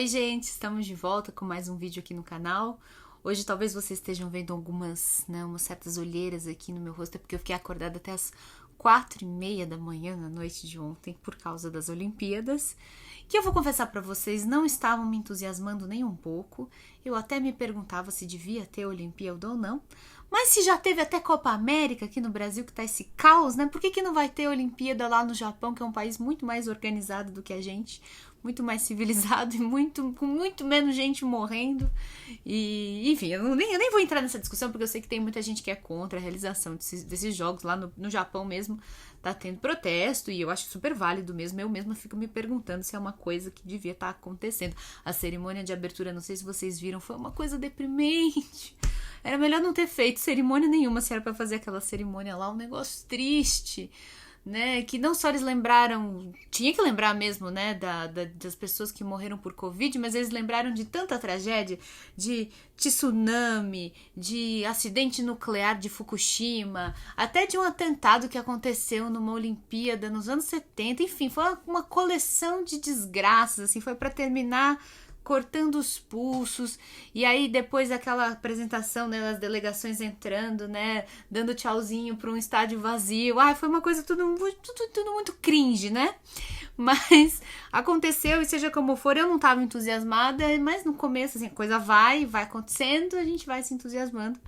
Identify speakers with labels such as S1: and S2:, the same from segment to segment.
S1: Oi gente, estamos de volta com mais um vídeo aqui no canal. Hoje talvez vocês estejam vendo umas certas olheiras aqui no meu rosto, é porque eu fiquei acordada até as 4h30 da manhã na noite de ontem por causa das Olimpíadas, que eu vou confessar pra vocês, não estavam me entusiasmando nem um pouco. Eu até me perguntava se devia ter Olimpíada ou não, mas se já teve até Copa América aqui no Brasil, que tá esse caos, né? Por que não vai ter Olimpíada lá no Japão, que é um país muito mais organizado do que a gente, muito mais civilizado e com muito menos gente morrendo? E, enfim, eu nem vou entrar nessa discussão, porque eu sei que tem muita gente que é contra a realização desses jogos. Lá no Japão mesmo tá tendo protesto, e eu acho super válido mesmo. Eu mesma fico me perguntando se é uma coisa que devia estar acontecendo. A cerimônia de abertura, não sei se vocês viram, foi uma coisa deprimente. Era melhor não ter feito cerimônia nenhuma, se era pra fazer aquela cerimônia lá, um negócio triste, né? Que não só eles lembraram, tinha que lembrar mesmo, né, das pessoas que morreram por Covid, mas eles lembraram de tanta tragédia, de tsunami, de acidente nuclear de Fukushima, até de um atentado que aconteceu numa Olimpíada nos anos 70, enfim, foi uma coleção de desgraças, assim, foi pra terminar cortando os pulsos. E aí depois aquela apresentação, né, das delegações entrando, né, dando tchauzinho para um estádio vazio. Foi uma coisa tudo muito cringe, né? Mas aconteceu, e seja como for, eu não estava entusiasmada, mas no começo, assim, a coisa vai acontecendo, a gente vai se entusiasmando.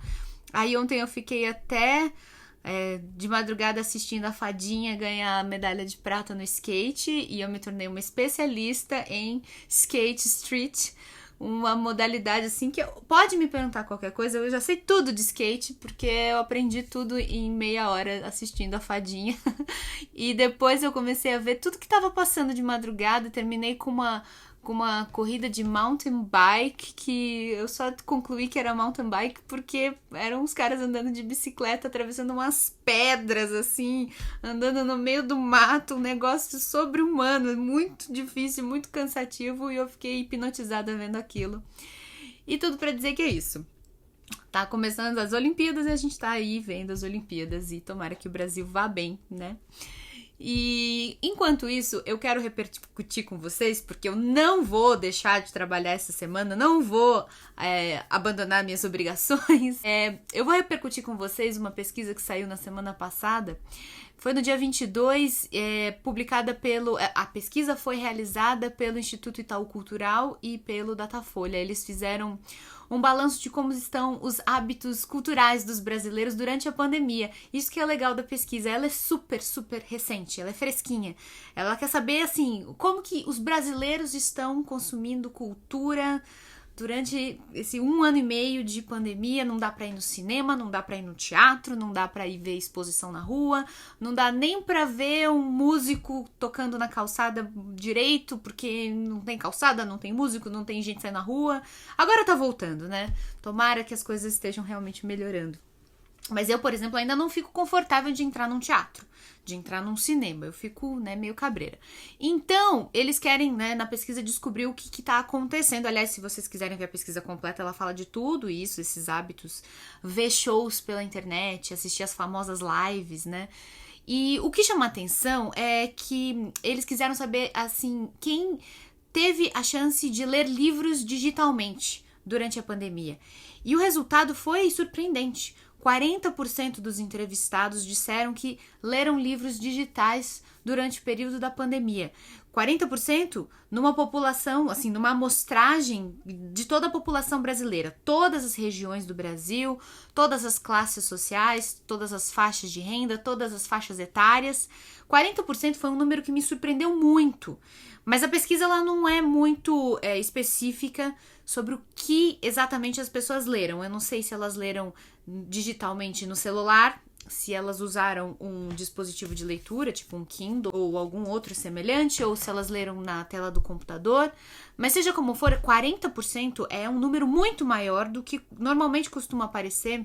S1: Aí ontem eu fiquei até de madrugada assistindo a Fadinha ganhar a medalha de prata no skate, e eu me tornei uma especialista em skate street, uma modalidade assim que pode me perguntar qualquer coisa, eu já sei tudo de skate, porque eu aprendi tudo em meia hora assistindo a Fadinha. E depois eu comecei a ver tudo que estava passando de madrugada, terminei com uma corrida de mountain bike, que eu só concluí que era mountain bike porque eram uns caras andando de bicicleta, atravessando umas pedras, assim, andando no meio do mato, um negócio sobre-humano, muito difícil, muito cansativo, e eu fiquei hipnotizada vendo aquilo. E tudo pra dizer que é isso. Tá começando as Olimpíadas e a gente tá aí vendo as Olimpíadas, e tomara que o Brasil vá bem, né? E enquanto isso, eu quero repercutir com vocês, porque eu não vou deixar de trabalhar essa semana, não vou abandonar minhas obrigações. Eu vou repercutir com vocês uma pesquisa que saiu na semana passada. Foi no dia 22, publicada a pesquisa foi realizada pelo Instituto Itaú Cultural e pelo Datafolha. Eles fizeram um balanço de como estão os hábitos culturais dos brasileiros durante a pandemia. Isso que é legal da pesquisa, ela é super, super recente, ela é fresquinha. Ela quer saber, assim, como que os brasileiros estão consumindo cultura durante esse 1 ano e meio de pandemia. Não dá pra ir no cinema, não dá pra ir no teatro, não dá pra ir ver exposição na rua, não dá nem pra ver um músico tocando na calçada direito, porque não tem calçada, não tem músico, não tem gente saindo na rua. Agora tá voltando, né? Tomara que as coisas estejam realmente melhorando. Mas eu, por exemplo, ainda não fico confortável de entrar num teatro, de entrar num cinema. Eu fico, né, meio cabreira. Então, eles querem, né, na pesquisa descobrir o que tá acontecendo. Aliás, se vocês quiserem ver a pesquisa completa, ela fala de tudo isso, esses hábitos, ver shows pela internet, assistir as famosas lives, né? E o que chama atenção é que eles quiseram saber, assim, quem teve a chance de ler livros digitalmente durante a pandemia. E o resultado foi surpreendente. 40% dos entrevistados disseram que leram livros digitais durante o período da pandemia. 40% numa população, assim, numa amostragem de toda a população brasileira, todas as regiões do Brasil, todas as classes sociais, todas as faixas de renda, todas as faixas etárias. 40% foi um número que me surpreendeu muito. Mas a pesquisa ela não é muito específica sobre o que exatamente as pessoas leram. Eu não sei se elas leram digitalmente no celular, se elas usaram um dispositivo de leitura, tipo um Kindle ou algum outro semelhante, ou se elas leram na tela do computador. Mas seja como for, 40% é um número muito maior do que normalmente costuma aparecer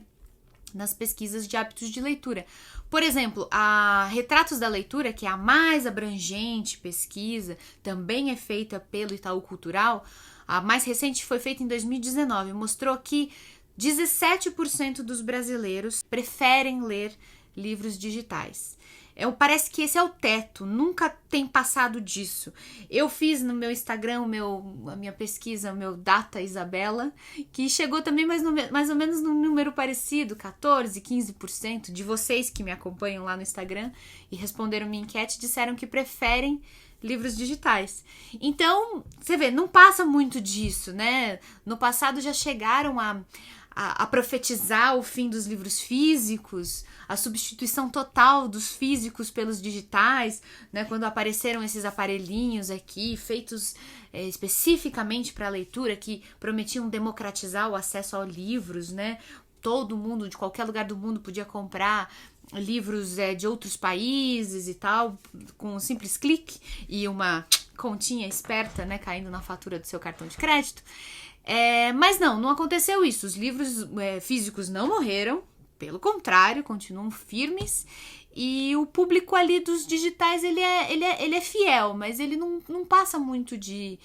S1: nas pesquisas de hábitos de leitura. Por exemplo, a Retratos da Leitura, que é a mais abrangente pesquisa, também é feita pelo Itaú Cultural. A mais recente foi feita em 2019, mostrou que 17% dos brasileiros preferem ler livros digitais. Parece que esse é o teto, nunca tem passado disso. Eu fiz no meu Instagram a minha pesquisa, o meu Data Isabela, que chegou também mais ou menos num número parecido, 14, 15% de vocês que me acompanham lá no Instagram e responderam minha enquete, disseram que preferem livros digitais. Então, você vê, não passa muito disso, né? No passado já chegaram a profetizar o fim dos livros físicos, a substituição total dos físicos pelos digitais, né? Quando apareceram esses aparelhinhos aqui, feitos especificamente para leitura, que prometiam democratizar o acesso aos livros, né? Todo mundo, de qualquer lugar do mundo, podia comprar livros de outros países e tal, com um simples clique e uma continha esperta, né, caindo na fatura do seu cartão de crédito. Mas não aconteceu isso. Os livros físicos não morreram, pelo contrário, continuam firmes. E o público ali dos digitais, ele é fiel, mas ele não passa muito de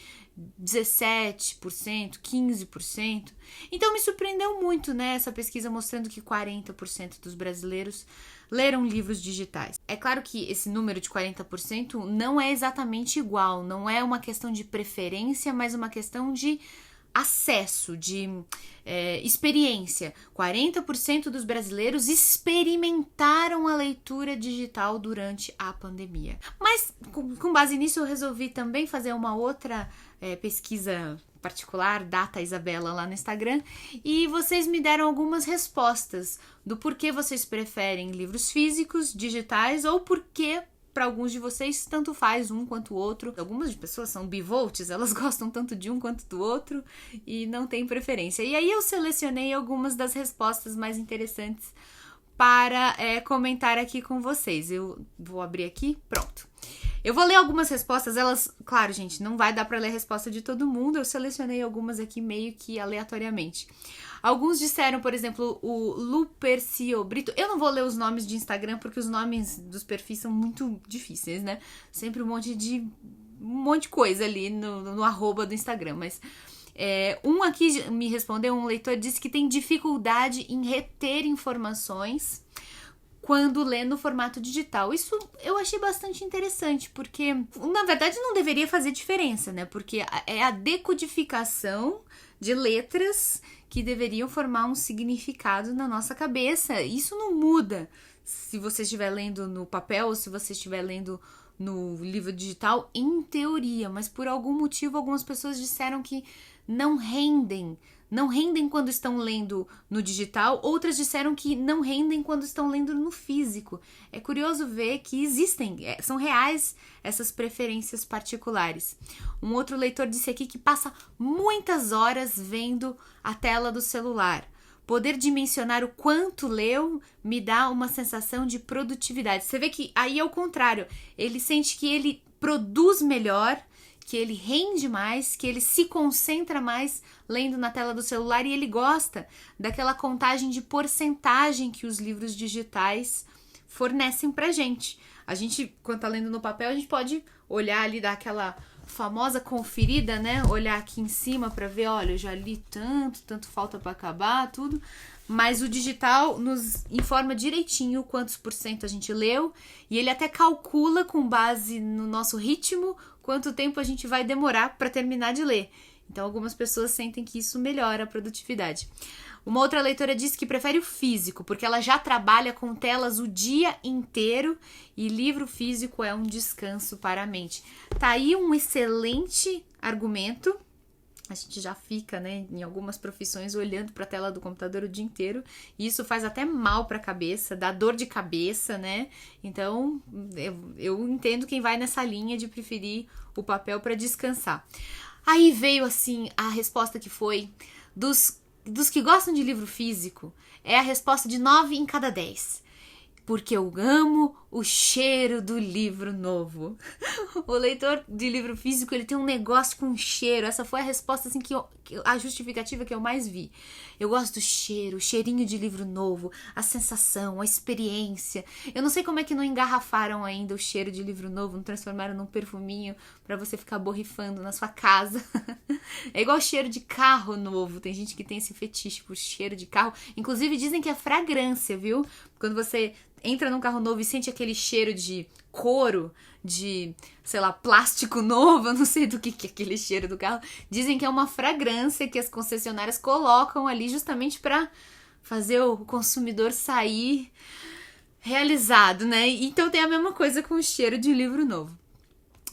S1: 17%, 15%. Então me surpreendeu muito, né, essa pesquisa mostrando que 40% dos brasileiros leram livros digitais. É claro que esse número de 40% não é exatamente igual, não é uma questão de preferência, mas uma questão de acesso, de experiência. 40% dos brasileiros experimentaram a leitura digital durante a pandemia. Mas, com base nisso, eu resolvi também fazer uma outra pesquisa particular, Data Isabela, lá no Instagram, e vocês me deram algumas respostas do porquê vocês preferem livros físicos, digitais, ou porquê para alguns de vocês, tanto faz um quanto o outro. Algumas pessoas são bivoltes, elas gostam tanto de um quanto do outro e não tem preferência. E aí eu selecionei algumas das respostas mais interessantes para comentar aqui com vocês. Eu vou abrir aqui, pronto. Eu vou ler algumas respostas, elas, claro, gente, não vai dar para ler a resposta de todo mundo, eu selecionei algumas aqui meio que aleatoriamente. Alguns disseram, por exemplo, o Lupercio Brito. Eu não vou ler os nomes de Instagram porque os nomes dos perfis são muito difíceis, né? Sempre um monte de coisa ali no arroba do Instagram. Mas um aqui me respondeu, um leitor disse que tem dificuldade em reter informações quando lê no formato digital. Isso eu achei bastante interessante, porque na verdade não deveria fazer diferença, né? Porque é a decodificação de letras que deveriam formar um significado na nossa cabeça. Isso não muda se você estiver lendo no papel ou se você estiver lendo no livro digital, em teoria. Mas por algum motivo algumas pessoas disseram que não rendem quando estão lendo no digital, outras disseram que não rendem quando estão lendo no físico. É curioso ver que existem, são reais essas preferências particulares. Um outro leitor disse aqui que passa muitas horas vendo a tela do celular. Poder dimensionar o quanto leu me dá uma sensação de produtividade. Você vê que aí é o contrário, ele sente que ele produz melhor, que ele rende mais, que ele se concentra mais lendo na tela do celular e ele gosta daquela contagem de porcentagem que os livros digitais fornecem pra gente. A gente, quando tá lendo no papel, a gente pode olhar ali, dar aquela famosa conferida, né? Olhar aqui em cima pra ver, olha, eu já li tanto falta pra acabar, tudo. Mas o digital nos informa direitinho quantos % a gente leu e ele até calcula com base no nosso ritmo quanto tempo a gente vai demorar para terminar de ler. Então algumas pessoas sentem que isso melhora a produtividade. Uma outra leitora disse que prefere o físico, porque ela já trabalha com telas o dia inteiro e livro físico é um descanso para a mente. Tá aí um excelente argumento. A gente já fica, né, em algumas profissões olhando para a tela do computador o dia inteiro e isso faz até mal para a cabeça, dá dor de cabeça, né? Então, eu entendo quem vai nessa linha de preferir o papel para descansar. Aí veio, assim, a resposta que foi dos que gostam de livro físico, é a resposta de 9 em cada 10. Porque eu amo o cheiro do livro novo. O leitor de livro físico, ele tem um negócio com cheiro. Essa foi a resposta, assim, a justificativa que eu mais vi. Eu gosto do cheiro, o cheirinho de livro novo, a sensação, a experiência. Eu não sei como é que não engarrafaram ainda o cheiro de livro novo, não transformaram num perfuminho pra você ficar borrifando na sua casa. É igual cheiro de carro novo. Tem gente que tem esse fetiche por cheiro de carro. Inclusive dizem que é fragrância, viu? Quando você entra num carro novo e sente aquele cheiro de couro, de, sei lá, plástico novo, eu não sei do que é aquele cheiro do carro. Dizem que é uma fragrância que as concessionárias colocam ali justamente para fazer o consumidor sair realizado, né? Então tem a mesma coisa com o cheiro de um livro novo.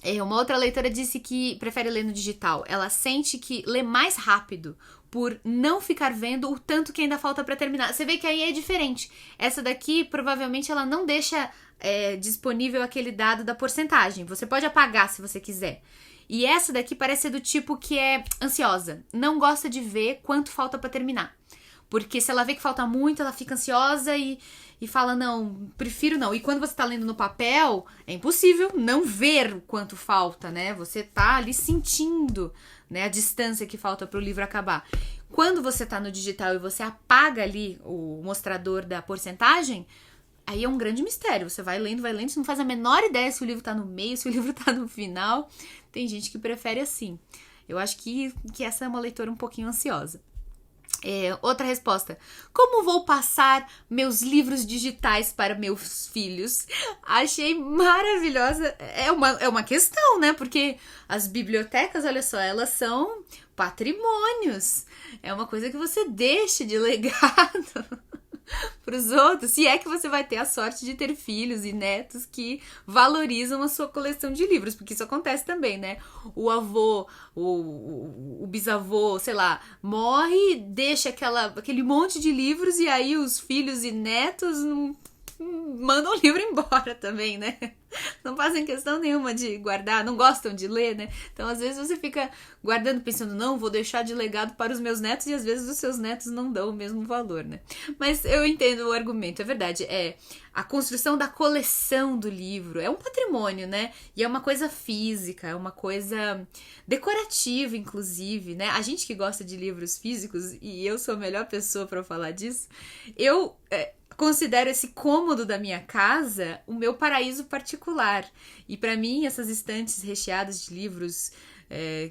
S1: Uma outra leitora disse que prefere ler no digital. Ela sente que lê mais rápido por não ficar vendo o tanto que ainda falta para terminar. Você vê que aí é diferente. Essa daqui, provavelmente, ela não deixa disponível aquele dado da porcentagem. Você pode apagar se você quiser. E essa daqui parece ser do tipo que é ansiosa. Não gosta de ver quanto falta para terminar. Porque se ela vê que falta muito, ela fica ansiosa e fala, não, prefiro não. E quando você tá lendo no papel, é impossível não ver o quanto falta, né? Você tá ali sentindo, né, a distância que falta pro livro acabar. Quando você tá no digital e você apaga ali o mostrador da porcentagem, aí é um grande mistério. Você vai lendo, você não faz a menor ideia se o livro tá no meio, se o livro tá no final. Tem gente que prefere assim. Eu acho que essa é uma leitora um pouquinho ansiosa. Outra resposta. Como vou passar meus livros digitais para meus filhos? Achei maravilhosa. É uma questão, né? Porque as bibliotecas, olha só, elas são patrimônios. É uma coisa que você deixa de legado para os outros, se é que você vai ter a sorte de ter filhos e netos que valorizam a sua coleção de livros, porque isso acontece também, né? O avô, o bisavô, sei lá, morre, deixa aquele monte de livros e aí os filhos e netos mandam o livro embora também, né? Não fazem questão nenhuma de guardar, não gostam de ler, né? Então, às vezes, você fica guardando, pensando, não, vou deixar de legado para os meus netos, e às vezes os seus netos não dão o mesmo valor, né? Mas eu entendo o argumento, é verdade, a construção da coleção do livro é um patrimônio, né? E é uma coisa física, é uma coisa decorativa, inclusive, né? A gente que gosta de livros físicos, e eu sou a melhor pessoa para falar disso, eu considero esse cômodo da minha casa o meu paraíso particular. E para mim, essas estantes recheadas de livros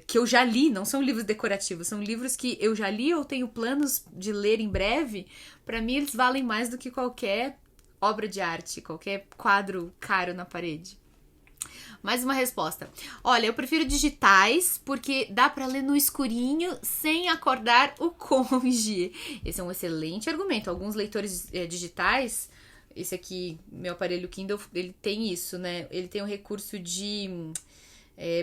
S1: que eu já li, não são livros decorativos, são livros que eu já li ou tenho planos de ler em breve, para mim eles valem mais do que qualquer obra de arte, qualquer quadro caro na parede. Mais uma resposta. Olha, eu prefiro digitais porque dá pra ler no escurinho sem acordar o cônjuge. Esse é um excelente argumento. Alguns leitores digitais, esse aqui, meu aparelho Kindle, ele tem isso, né? Ele tem o recurso de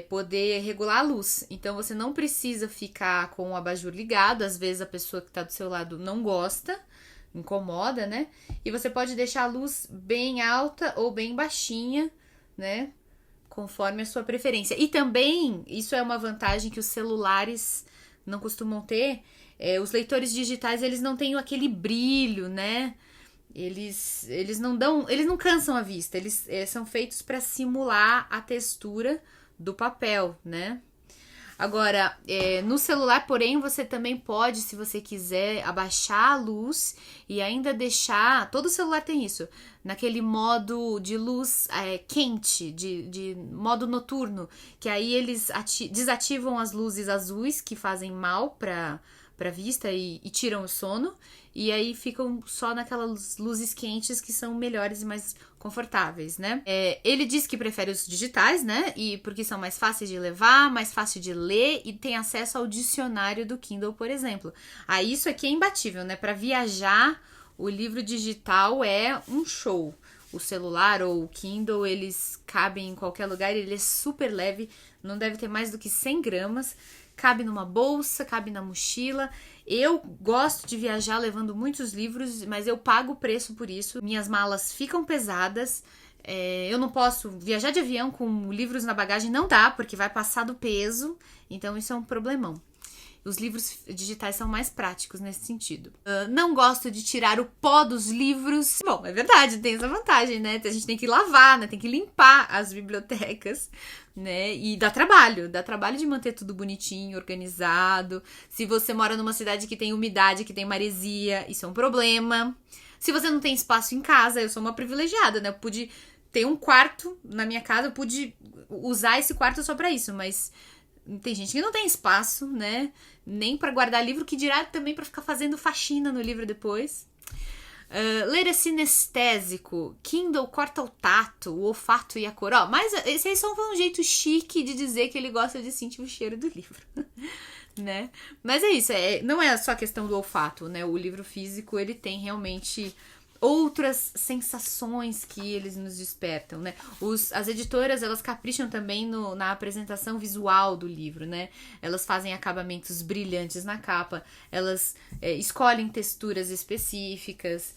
S1: poder regular a luz. Então, você não precisa ficar com o abajur ligado. Às vezes, a pessoa que tá do seu lado não gosta, incomoda, né? E você pode deixar a luz bem alta ou bem baixinha, né? Conforme a sua preferência. E também, isso é uma vantagem que os celulares não costumam ter, os leitores digitais, eles não têm aquele brilho, né? Eles não cansam a vista, eles são feitos para simular a textura do papel, né? Agora, no celular, porém, você também pode, se você quiser, abaixar a luz e ainda deixar... Todo celular tem isso, naquele modo de luz quente, de modo noturno, que aí eles desativam as luzes azuis que fazem mal para vista e tiram o sono, e aí ficam só naquelas luzes quentes que são melhores e mais confortáveis, né? Ele diz que prefere os digitais, né? E porque são mais fáceis de levar, mais fácil de ler e tem acesso ao dicionário do Kindle, por exemplo. Aí isso aqui é imbatível, né? Para viajar, o livro digital é um show. O celular ou o Kindle, eles cabem em qualquer lugar, ele é super leve, não deve ter mais do que 100 gramas, cabe numa bolsa, cabe na mochila. Eu gosto de viajar levando muitos livros, mas eu pago o preço por isso. Minhas malas ficam pesadas. Eu não posso viajar de avião com livros na bagagem, não dá, porque vai passar do peso. Então isso é um problemão. Os livros digitais são mais práticos nesse sentido. Não gosto de tirar o pó dos livros. Bom, é verdade, tem essa vantagem, né? A gente tem que lavar, né? Tem que limpar as bibliotecas, né? E dá trabalho de manter tudo bonitinho, organizado. Se você mora numa cidade que tem umidade, que tem maresia, isso é um problema. Se você não tem espaço em casa, eu sou uma privilegiada, né? Eu pude ter um quarto na minha casa, eu pude usar esse quarto só pra isso, mas... Tem gente que não tem espaço, né? Nem pra guardar livro, que dirá também pra ficar fazendo faxina no livro depois. Ler é sinestésico, Kindle corta o tato, o olfato e a cor. Ó, mas esse aí só foi um jeito chique de dizer que ele gosta de sentir o cheiro do livro, né? Mas é isso, não é só a questão do olfato, né? O livro físico, ele tem realmente outras sensações que eles nos despertam, né? As editoras, elas capricham também na apresentação visual do livro, né? Elas fazem acabamentos brilhantes na capa, elas escolhem texturas específicas,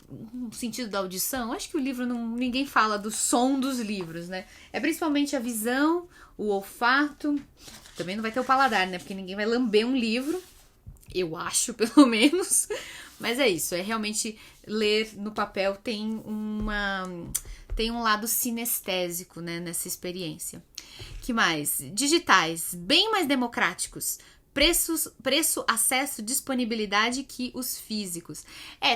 S1: no sentido da audição. Acho que o livro, ninguém fala do som dos livros, né? É principalmente a visão, o olfato, também não vai ter o paladar, né? Porque ninguém vai lamber um livro, eu acho, pelo menos. Mas é isso, realmente ler no papel tem um lado sinestésico, né, nessa experiência. Que mais? Digitais, bem mais democráticos. Preço, acesso, disponibilidade que os físicos.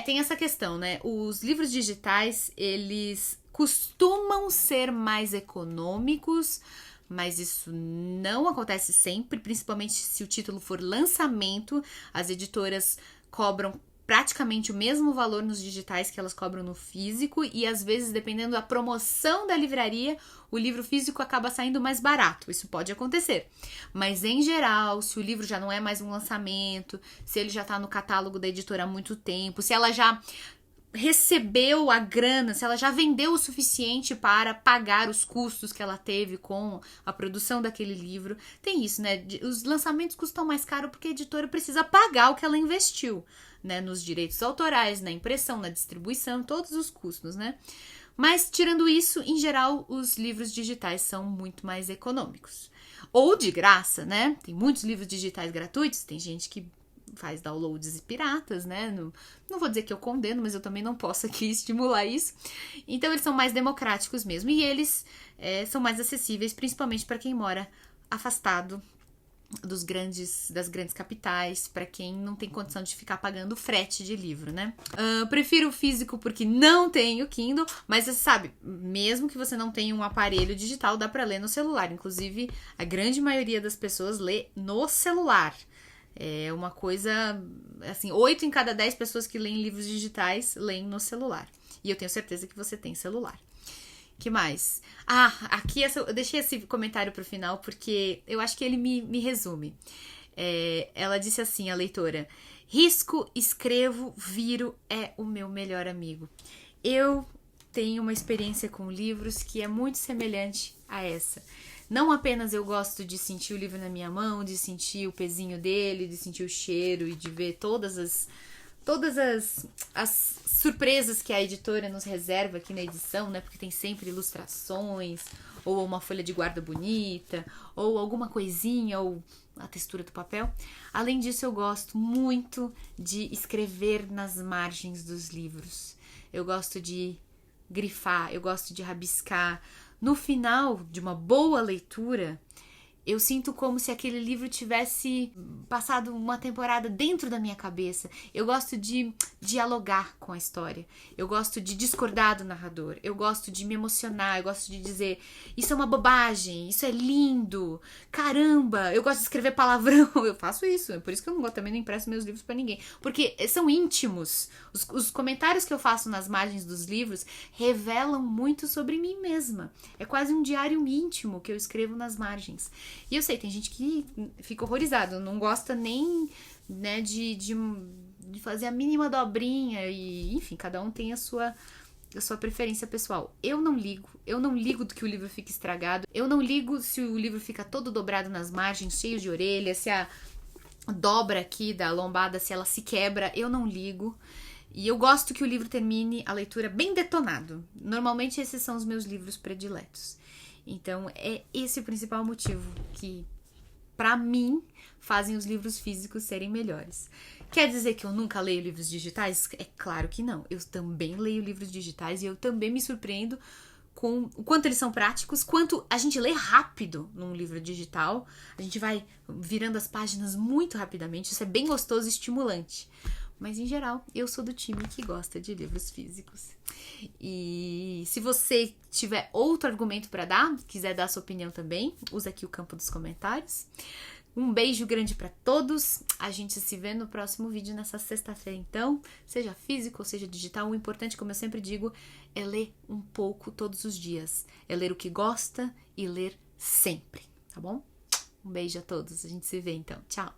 S1: Tem essa questão, né? Os livros digitais, eles costumam ser mais econômicos, mas isso não acontece sempre, principalmente se o título for lançamento. As editoras cobram praticamente o mesmo valor nos digitais que elas cobram no físico, e às vezes, dependendo da promoção da livraria, o livro físico acaba saindo mais barato. Isso pode acontecer. Mas, em geral, se o livro já não é mais um lançamento, se ele já está no catálogo da editora há muito tempo, se ela já recebeu a grana, se ela já vendeu o suficiente para pagar os custos que ela teve com a produção daquele livro. Tem isso, né? Os lançamentos custam mais caro porque a editora precisa pagar o que ela investiu, né? Nos direitos autorais, na impressão, na distribuição, todos os custos, né? Mas, tirando isso, em geral, os livros digitais são muito mais econômicos. Ou de graça, né? Tem muitos livros digitais gratuitos, tem gente que faz downloads piratas, né? Não vou dizer que eu condeno, mas eu também não posso aqui estimular isso. Então, eles são mais democráticos mesmo. E eles são mais acessíveis, principalmente para quem mora afastado das grandes capitais, para quem não tem condição de ficar pagando frete de livro, né? Prefiro o físico porque não tenho Kindle, mas você sabe, mesmo que você não tenha um aparelho digital, dá para ler no celular. Inclusive, a grande maioria das pessoas lê no celular. É uma coisa, assim, 8 em cada 10 pessoas que leem livros digitais leem no celular. E eu tenho certeza que você tem celular. Que mais? Aqui eu deixei esse comentário pro final porque eu acho que ele me resume. Ela disse assim, a leitora: risco, escrevo, viro, é o meu melhor amigo. Eu tenho uma experiência com livros que é muito semelhante a essa. Não apenas eu gosto de sentir o livro na minha mão, de sentir o pezinho dele, de sentir o cheiro e de ver todas as surpresas que a editora nos reserva aqui na edição, né? Porque tem sempre ilustrações, ou uma folha de guarda bonita, ou alguma coisinha, ou a textura do papel. Além disso, eu gosto muito de escrever nas margens dos livros. Eu gosto de grifar, eu gosto de rabiscar. No final de uma boa leitura, eu sinto como se aquele livro tivesse passado uma temporada dentro da minha cabeça. Eu gosto de dialogar com a história. Eu gosto de discordar do narrador. Eu gosto de me emocionar. Eu gosto de dizer, isso é uma bobagem, isso é lindo, caramba. Eu gosto de escrever palavrão. Eu faço isso. É por isso que eu também não empresto meus livros pra ninguém. Porque são íntimos. Os comentários que eu faço nas margens dos livros revelam muito sobre mim mesma. É quase um diário íntimo que eu escrevo nas margens. E eu sei, tem gente que fica horrorizado, não gosta nem, né, de fazer a mínima dobrinha, e enfim, cada um tem a sua preferência pessoal. Eu não ligo do que o livro fica estragado, eu não ligo se o livro fica todo dobrado nas margens, cheio de orelha, se a dobra aqui da lombada, se ela se quebra, eu não ligo. E eu gosto que o livro termine a leitura bem detonado. Normalmente esses são os meus livros prediletos. Então, é esse o principal motivo que, pra mim, fazem os livros físicos serem melhores. Quer dizer que eu nunca leio livros digitais? É claro que não. Eu também leio livros digitais e eu também me surpreendo com o quanto eles são práticos, quanto a gente lê rápido num livro digital. A gente vai virando as páginas muito rapidamente. Isso é bem gostoso e estimulante. Mas, em geral, eu sou do time que gosta de livros físicos. E se você tiver outro argumento para dar, quiser dar sua opinião também, usa aqui o campo dos comentários. Um beijo grande pra todos. A gente se vê no próximo vídeo nessa sexta-feira, então. Seja físico ou seja digital, o importante, como eu sempre digo, é ler um pouco todos os dias. É ler o que gosta e ler sempre, tá bom? Um beijo a todos. A gente se vê então. Tchau!